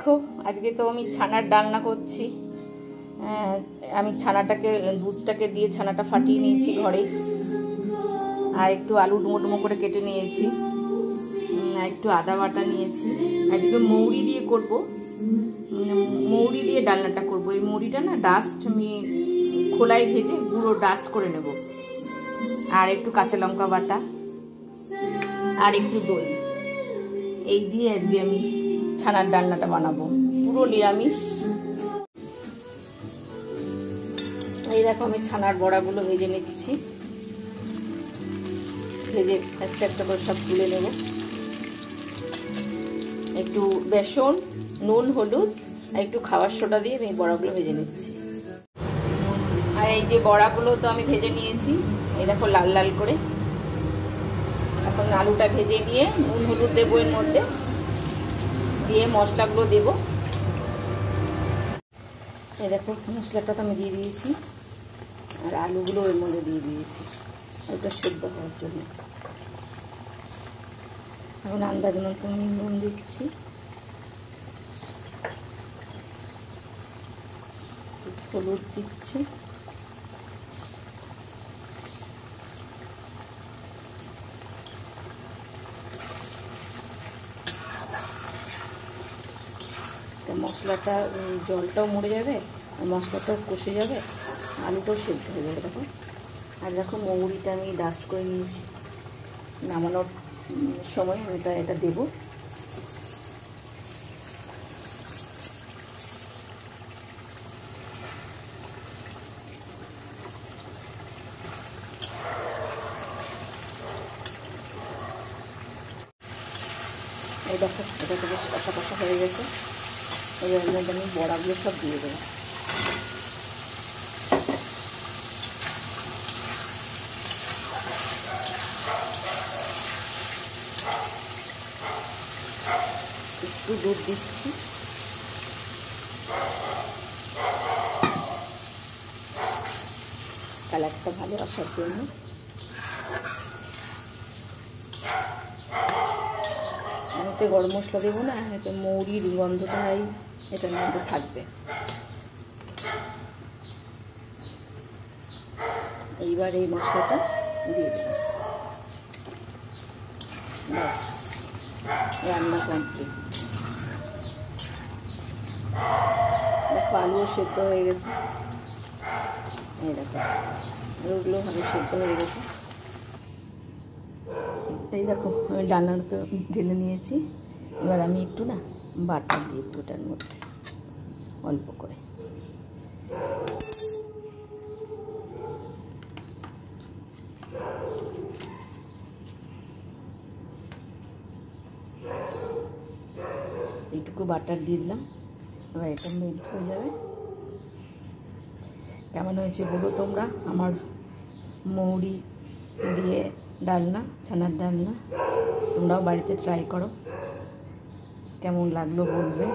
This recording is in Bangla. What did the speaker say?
দেখো আজকে তো আমি ছানার ডালনা করছি। আমি ছানাটাকে দুধটাকে দিয়ে ছানাটা ফাটিয়ে নিয়েছি ঘরে, আর একটু আলু ডুমো ডুমো করে কেটে নিয়েছি, একটু আদা বাটা নিয়েছি। আজকে মৌরি দিয়ে করব, মৌরি দিয়ে ডালনাটা করব। এই মৌরিটা না ডাস্ট আমি খোলায় ভেজে গুঁড়ো ডাস্ট করে নেব, আর একটু কাঁচা লঙ্কা বাটা আর একটু দই, এই দিয়ে আজকে আমি ছানার ডালনাটা বানাবো, পুরো নিরামিষ। এই দেখো আমি ছানার বড়াগুলো ভেজে নিচ্ছি, ভেজে একটা একটা করে সব তুলে নেব। একটু বেসন, নুন, হলুদ আর একটু খাবার সোডা দিয়ে আমি বড়াগুলো ভেজে নিচ্ছি। আর এই যে বড়াগুলো তো আমি ভেজে নিয়েছি, এই দেখো লাল লাল করে। এখন আলুটা ভেজে নিয়ে নুন হলুদ দেবো এর মধ্যে, দিয়ে মশলাগুলো দেব। এই দেখো মশলাটা তো আমি দিয়ে দিয়েছি, আর আলুগুলো এর মধ্যে দিয়ে দিয়েছি ওটা সেদ্ধ হওয়ার জন্য। এখন আন্দাজ মতো আমি নুন দিচ্ছি, হলুদ দিচ্ছি, মশলাটা জলটাও মরে যাবে আর মশলাটাও কষে যাবে, আলুটাও সেদ্ধ হয়ে যাবে। দেখো, আর দেখো মৌরিটা আমি ডাস্ট করে নিয়েছি, নামানোর সময় আমি এটা দেবো। এই দেখো এটা থেকে কষা কষা হয়ে গেছে, এবার মধ্যে আমি বড়াগুলো সব দিয়ে দেবো। একটু দুধ দিচ্ছি, কালারটা ভালো আসার জন্য। আমি তো গরম মশলা দেবো না, এটা মৌরির গন্ধটাই এটার মধ্যে থাকবে। এইবার এই মশলাটা দিয়ে দেবো, ব্যাস রান্না কমপ্লিট। দেখো আলুও সেদ্ধ হয়ে গেছে, এই দেখো আলুগুলো ভালো সেদ্ধ হয়ে গেছে। এই দেখো আমি ডালনাটা ঢেলে নিয়েছি, এবার আমি একটু না বাটার দিয়ে ওটার মধ্যে অল্প করে। এইটুকু বাটার দিয়ে দিলাম, এবার এটা মেল্ট হয়ে যাবে। কেমন হয়েছে বলো তোমরা আমার মৌরি দিয়ে ডালনা, ছানার ডালনা? তোমরাও বাড়িতে ট্রাই করো, কেমন লাগলো বলবে।